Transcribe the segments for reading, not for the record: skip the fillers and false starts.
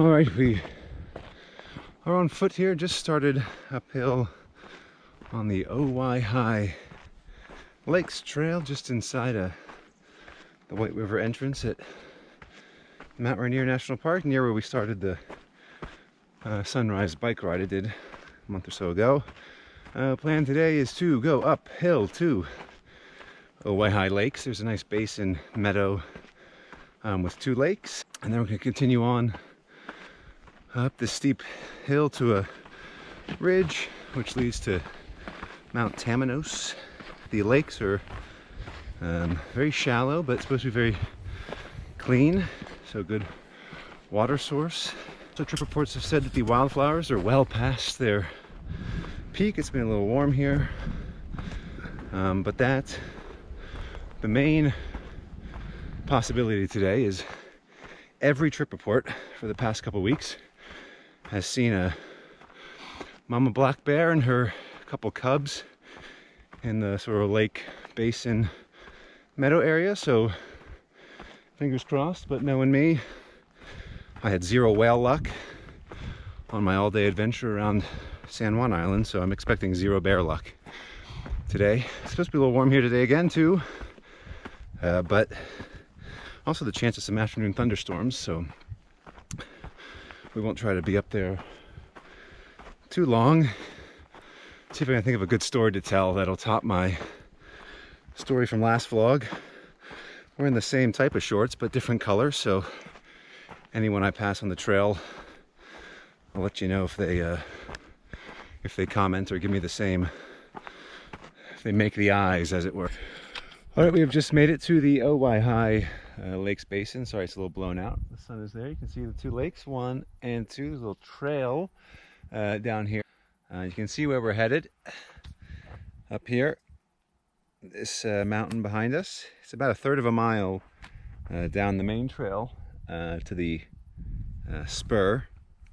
All right, we are on foot here. Just started uphill on the Owyhigh Lakes Trail, just inside the White River entrance at Mount Rainier National Park, near where we started the sunrise bike ride I did a month or so ago. Plan today is to go uphill to Owyhigh Lakes. There's a nice basin meadow with 2 lakes, and then we're going to continue on up this steep hill to a ridge which leads to Mount Tamanos. The lakes are very shallow, but supposed to be very clean, so good water source. So trip reports have said that the wildflowers are well past their peak. It's been a little warm here, but the main possibility today is every trip report for the past couple weeks has seen a mama black bear and her couple cubs in the sort of lake basin meadow area, so fingers crossed. But knowing me, I had 0 whale luck on my all-day adventure around San Juan Island, so I'm expecting 0 bear luck today. It's supposed to be a little warm here today again too, but also the chance of some afternoon thunderstorms, so we won't try to be up there too long. See if I can think of a good story to tell that'll top my story from last vlog. We're in the same type of shorts but different colors, so anyone I pass on the trail, I'll let you know if they comment or give me the same, if they make the eyes, as it were. All right, we have just made it to the Owyhigh Lakes Basin. Sorry, it's a little blown out. The sun is there. You can see the 2 lakes, 1 and 2. There's a little trail down here. You can see where we're headed. Up here, this mountain behind us. It's about 1/3 of a mile down the main trail to the spur.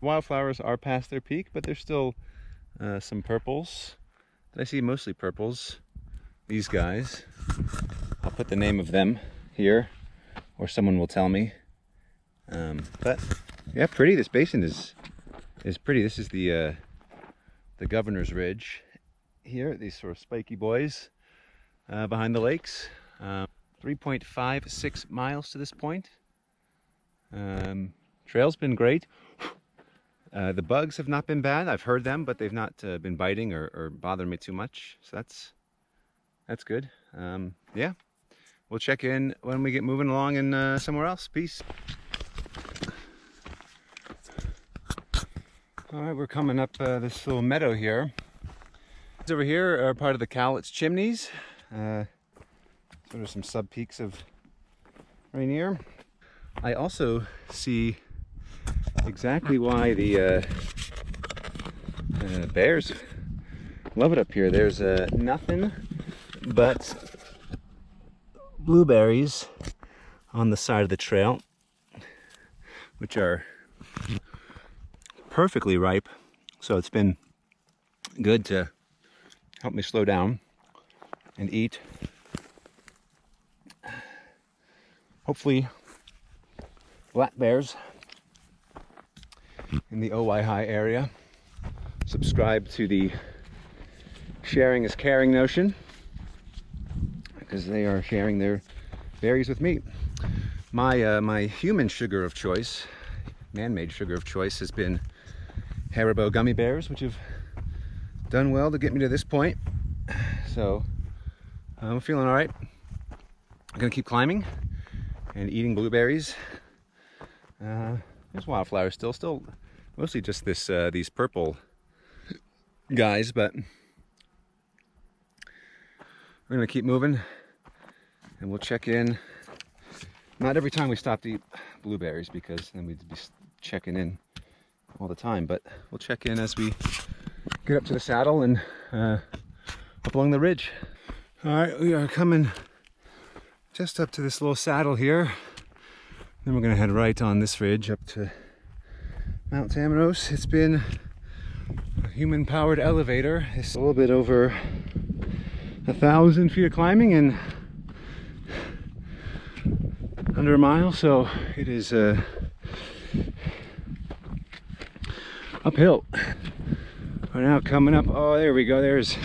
Wildflowers are past their peak, but there's still some purples. I see mostly purples. These guys. I'll put the name of them here, or someone will tell me. But yeah, pretty. This basin is pretty. This is the Governor's Ridge here. These sort of spiky boys behind the lakes. 3.56 miles to this point. Trail's been great. The bugs have not been bad. I've heard them, but they've not been biting or bothering me too much. So that's good. Yeah, we'll check in when we get moving along and somewhere else. Peace. All right, we're coming up this little meadow here. Over here are part of the Cowlitz Chimneys. Sort of some sub-peaks of Rainier. I also see exactly why the bears love it up here. There's nothing but blueberries on the side of the trail, which are perfectly ripe, so it's been good to help me slow down and eat. Hopefully black bears in the Owyhigh area subscribe to the sharing is caring notion, because they are sharing their berries with me. My human sugar of choice, man-made sugar of choice, has been Haribo gummy bears, which have done well to get me to this point. So I'm feeling all right. I'm gonna keep climbing and eating blueberries. There's wildflowers still mostly just these purple guys, but we're gonna keep moving and we'll check in. Not every time we stop to eat blueberries, because then we'd be checking in all the time, but we'll check in as we get up to the saddle and up along the ridge. All right, we are coming just up to this little saddle here. Then we're gonna head right on this ridge up to Mount Tamanos. It's been a human-powered elevator. It's a little bit over 1,000 feet of climbing and under a mile, so it is uphill. We're now coming up. Oh, there we go. There's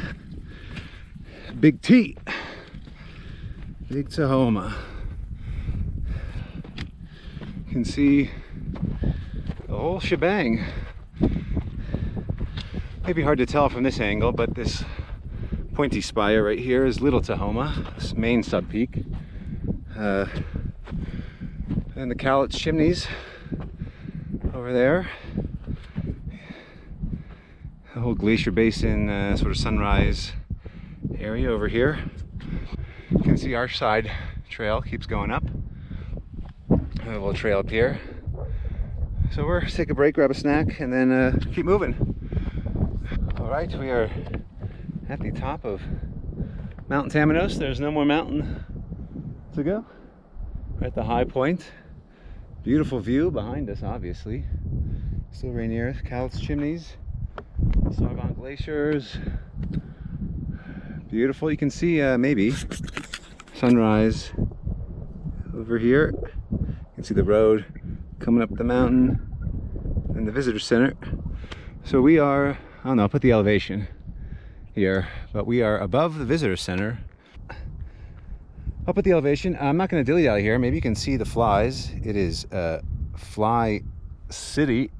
Big T. Big Tahoma. You can see the whole shebang. Maybe hard to tell from this angle, but this pointy spire right here is Little Tahoma, this main subpeak. And the Cowlitz chimneys over there. The whole glacier basin sort of sunrise area over here. You can see our side trail keeps going up. A little trail up here. So we're take a break, grab a snack, and then keep moving. All right, we are at the top of Mount Tamanos. There's no more mountain to go. We're at the high point. Beautiful view behind us, obviously. Still Rainier, Cowlitz chimneys, Sargon glaciers. Beautiful. You can see maybe sunrise over here. You can see the road coming up the mountain and the visitor center. So we are, I don't know, I'll put the elevation here, but we are above the visitor center. I'll put the elevation. I'm not going to dilly dally here. Maybe you can see the flies. It is Fly City.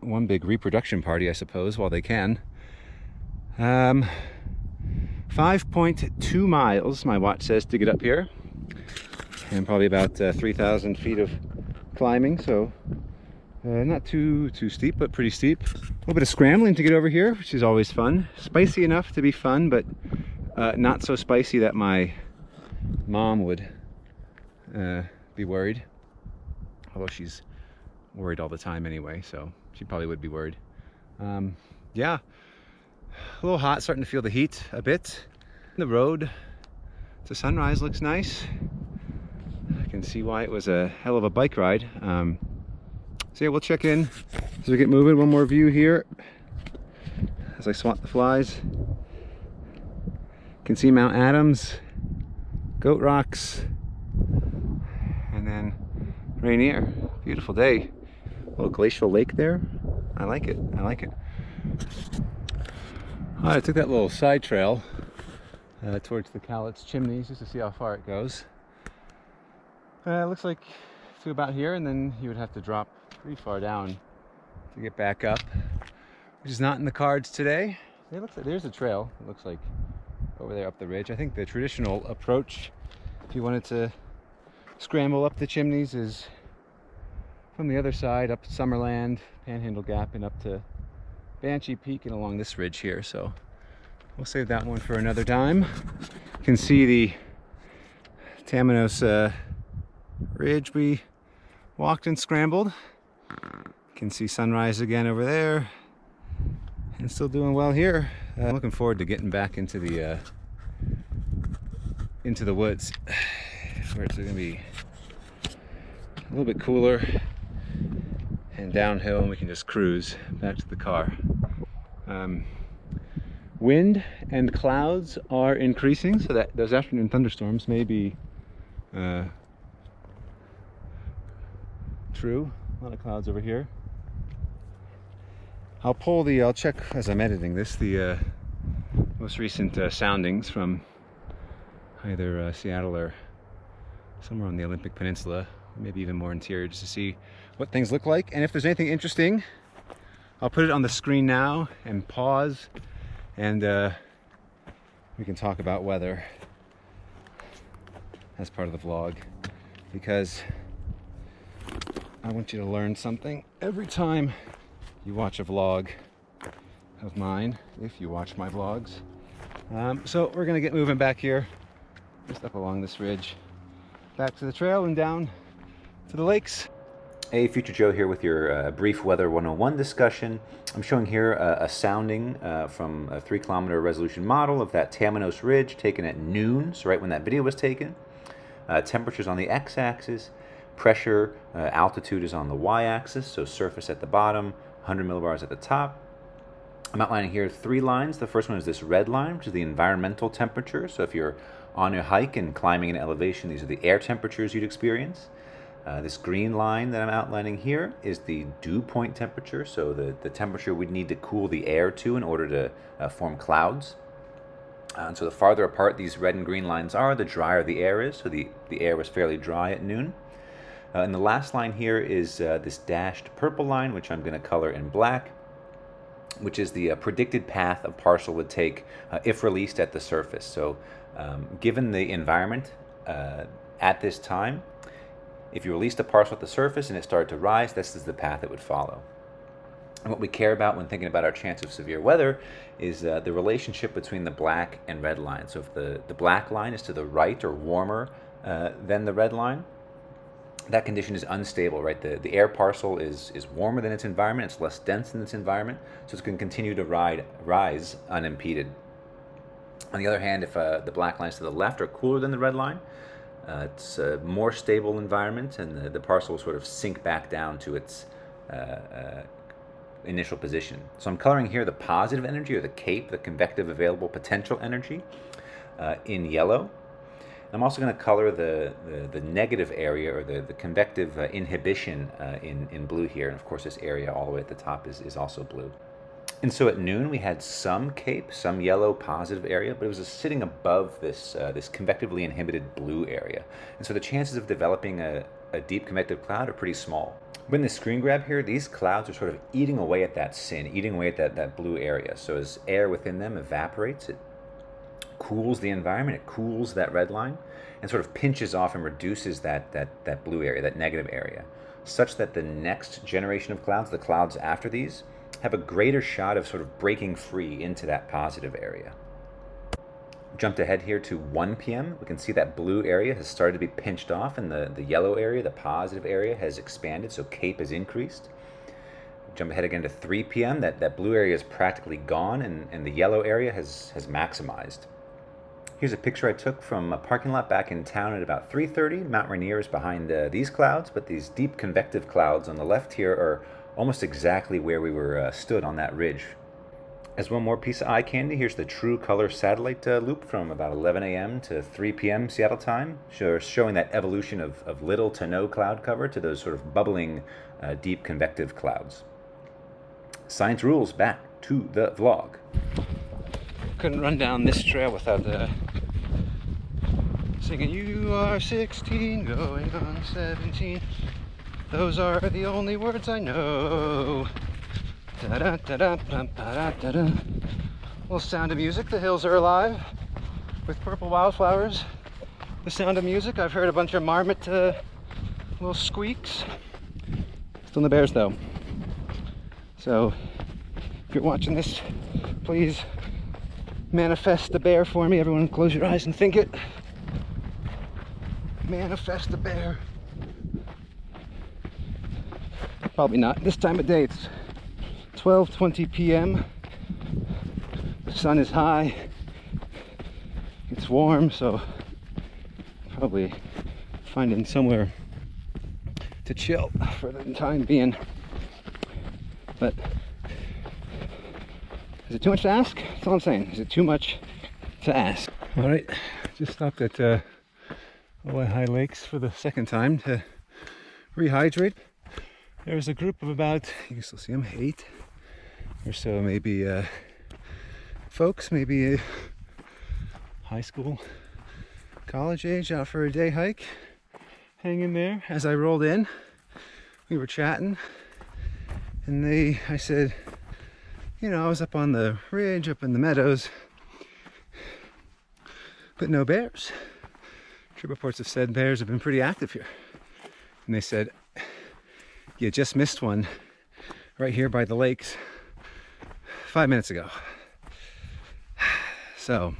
One big reproduction party, I suppose, while they can. 5.2 miles, my watch says, to get up here. And probably about 3,000 feet of climbing, so not too steep, but pretty steep. A little bit of scrambling to get over here, which is always fun. Spicy enough to be fun, but not so spicy that my mom would be worried. Although she's worried all the time anyway, so she probably would be worried. Yeah, a little hot, starting to feel the heat a bit. The road to sunrise looks nice. I can see why it was a hell of a bike ride. So yeah, we'll check in as we get moving. One more view here as I swat the flies. You can see Mount Adams, Goat Rocks, and then Rainier. Beautiful day. A little glacial lake there. I like it. I like it. All right, I took that little side trail towards the Cowlitz chimneys just to see how far it goes. It looks like to about here, and then you would have to drop pretty far down to get back up, which is not in the cards today. It looks like there's a trail. It looks like over there up the ridge. I think the traditional approach, if you wanted to scramble up the chimneys, is from the other side up Summerland, Panhandle Gap, and up to Banshee Peak and along this ridge here. So we'll save that one for another time. You can see the Tamanos ridge we walked and scrambled. You can see sunrise again over there, and still doing well here. I'm looking forward to getting back into the woods, where it's going to be a little bit cooler and downhill, and we can just cruise back to the car. Wind and clouds are increasing, so that those afternoon thunderstorms may be true. A lot of clouds over here. I'll check as I'm editing this, the most recent soundings from either Seattle or somewhere on the Olympic Peninsula, maybe even more interior, just to see what things look like. And if there's anything interesting, I'll put it on the screen now and pause, and we can talk about weather as part of the vlog, because I want you to learn something every time you watch a vlog of mine, if you watch my vlogs. So we're gonna get moving back here, just up along this ridge, back to the trail and down to the lakes. Hey, Future Joe here with your brief Weather 101 discussion. I'm showing here a sounding from a 3-kilometer resolution model of that Tamanos Ridge taken at noon, so right when that video was taken. Temperatures on the x-axis, pressure, altitude is on the y-axis, so surface at the bottom, 100 millibars at the top. I'm outlining here 3 lines. The first one is this red line, which is the environmental temperature. So if you're on a hike and climbing an elevation, these are the air temperatures you'd experience. This green line that I'm outlining here is the dew point temperature, so the temperature we'd need to cool the air to in order to form clouds. And so the farther apart these red and green lines are, the drier the air is, so the air was fairly dry at noon. And the last line here is this dashed purple line, which I'm going to color in black, which is the predicted path a parcel would take if released at the surface. So given the environment at this time, if you released a parcel at the surface and it started to rise, this is the path it would follow. And what we care about when thinking about our chance of severe weather is the relationship between the black and red line. So if the black line is to the right or warmer than the red line, that condition is unstable, right? The air parcel is warmer than its environment, it's less dense than its environment, so it's going to continue to rise unimpeded. On the other hand, if the black lines to the left are cooler than the red line, it's a more stable environment, and the parcel will sort of sink back down to its initial position. So I'm coloring here the positive energy, or the CAPE, the convective available potential energy, in yellow. I'm also going to color the negative area, or the convective inhibition in blue here. And of course this area all the way at the top is also blue. And so at noon we had some CAPE, some yellow positive area, but it was sitting above this convectively inhibited blue area. And so the chances of developing a deep convective cloud are pretty small. But in the screen grab here, these clouds are sort of eating away at that sin, eating away at that blue area. So as air within them evaporates, it cools the environment, it cools that red line, and sort of pinches off and reduces that blue area, that negative area, such that the next generation of clouds, the clouds after these, have a greater shot of sort of breaking free into that positive area. Jumped ahead here to 1 p.m. We can see that blue area has started to be pinched off, and the yellow area, the positive area, has expanded, so CAPE has increased. Jump ahead again to 3 p.m. That blue area is practically gone, and the yellow area has maximized. Here's a picture I took from a parking lot back in town at about 3:30. Mount Rainier is behind these clouds, but these deep convective clouds on the left here are almost exactly where we were stood on that ridge. As one more piece of eye candy, here's the true color satellite loop from about 11 a.m. to 3 p.m. Seattle time, showing that evolution of little to no cloud cover to those sort of bubbling deep convective clouds. Science rules, back to the vlog. Couldn't run down this trail without singing "You are 16, going on 17. Those are the only words I know." Da-da-da-da-da-da-da-da. Little Sound of Music. The hills are alive with purple wildflowers. The Sound of Music. I've heard a bunch of marmot little squeaks. Still no bears though. So if you're watching this, please manifest the bear for me. Everyone close your eyes and think it. Manifest the bear. Probably not. This time of day it's 12:20 p.m. The sun is high. It's warm, so probably finding somewhere to chill for the time being. But is it too much to ask? That's all I'm saying. Is it too much to ask? All right, just stopped at Owyhigh Lakes for the second time to rehydrate. There's a group of about, you can still see them, 8 or so, maybe folks, maybe high school, college age, out for a day hike. Hanging there. As I rolled in, we were chatting, and I said, you know, I was up on the ridge, up in the meadows, but no bears. Trip reports have said bears have been pretty active here. And they said, you just missed one right here by the lakes 5 minutes ago. So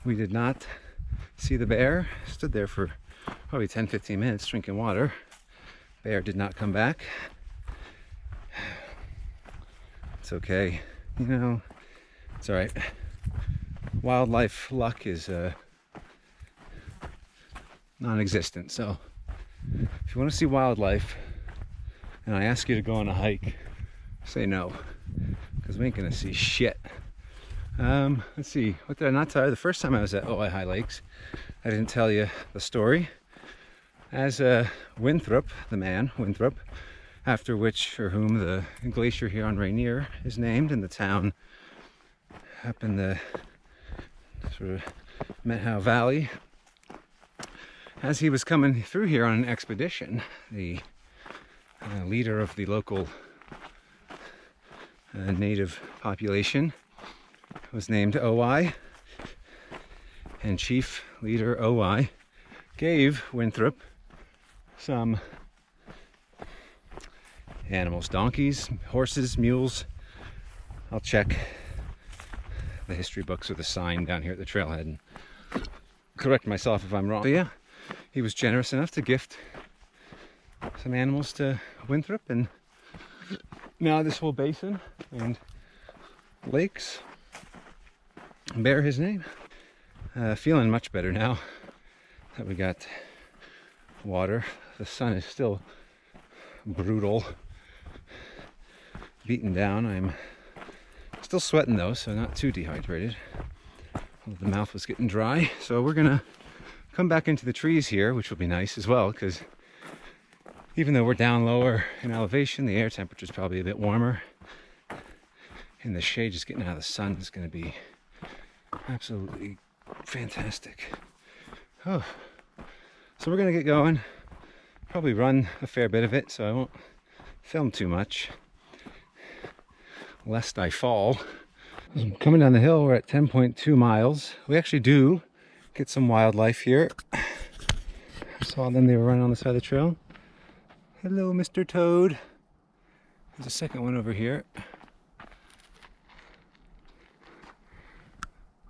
we did not see the bear. Stood there for probably 10-15 minutes drinking water. Bear did not come back. It's okay, you know, it's all right. Wildlife luck is non-existent. So if you want to see wildlife and I ask you to go on a hike, say no, because we ain't gonna see shit. Let's see, what did I not tell you? The first time I was at Owyhigh Lakes, I didn't tell you the story. as Winthrop, the man Winthrop, after which or whom the glacier here on Rainier is named, in the town up in the sort of Methow Valley. As he was coming through here on an expedition, the leader of the local native population was named Owyhigh, and chief leader Owyhigh gave Winthrop some animals, donkeys, horses, mules. I'll check the history books or the sign down here at the trailhead and correct myself if I'm wrong. But yeah, he was generous enough to gift some animals to Winthrop, and now this whole basin and lakes bear his name. Feeling much better now that we got water. The sun is still brutal, beaten down. I'm still sweating though, so not too dehydrated. The mouth was getting dry, so we're gonna come back into the trees here, which will be nice as well, because even though we're down lower in elevation, the air temperature is probably a bit warmer, and the shade just getting out of the sun is going to be absolutely fantastic. Oh, so we're going to get going. Probably run a fair bit of it, so I won't film too much, lest I fall. As I'm coming down the hill, we're at 10.2 miles. We actually do get some wildlife here. I saw them, they were running on the side of the trail. Hello, Mr. Toad. There's a second one over here.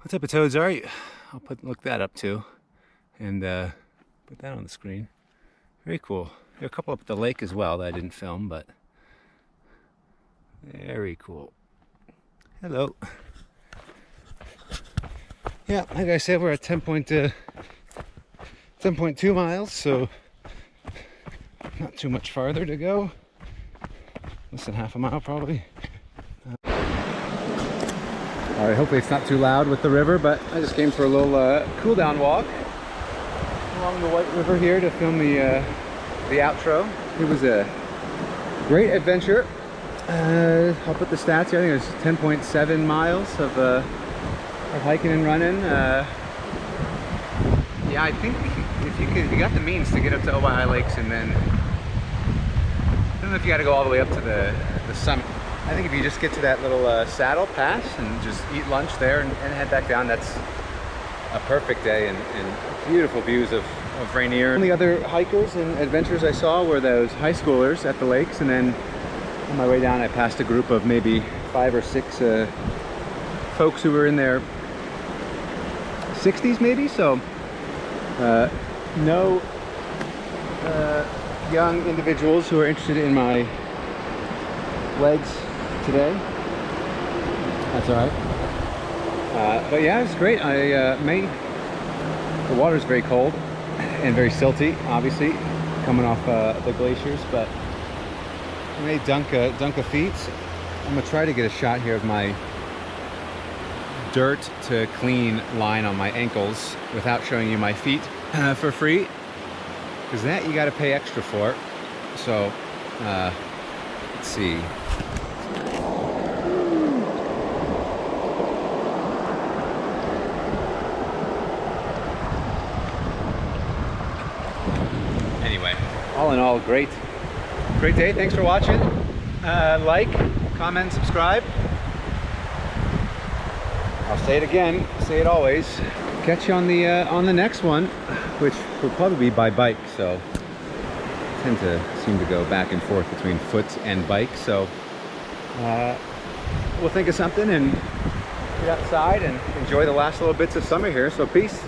What type of toads are you? I'll look that up too, and put that on the screen. Very cool. There are a couple up at the lake as well that I didn't film, but very cool. Hello. Yeah, like I said, we're at 10.2 miles, so not too much farther to go. Less than half a mile probably. Alright, hopefully it's not too loud with the river, but I just came for a little cool down walk along the White River here to film the outro. It was a great adventure. I'll put the stats here. I think it was 10.7 miles of hiking and running. Yeah, I think if you got the means to get up to Owyhigh Lakes, and then I don't know if you got to go all the way up to the summit. I think if you just get to that little saddle pass and just eat lunch there and head back down, that's a perfect day, and beautiful views of Rainier. The only other hikers and adventurers I saw were those high schoolers at the lakes, and then on my way down I passed a group of maybe 5 or 6 folks who were in their 60s maybe, so no young individuals who are interested in my legs today. That's all right. But yeah, it's great. The water's very cold and very silty, obviously, coming off the glaciers, but I may dunk a feet. I'm gonna try to get a shot here of my dirt to clean line on my ankles without showing you my feet for free, because that you got to pay extra for. So let's see. Anyway, all in all, great day. Thanks for watching. Like, comment, subscribe. I'll say it again, say it always. Catch you on the next one, which will probably be by bike. So I tend to seem to go back and forth between foot and bike. So we'll think of something and get outside and enjoy the last little bits of summer here. So peace.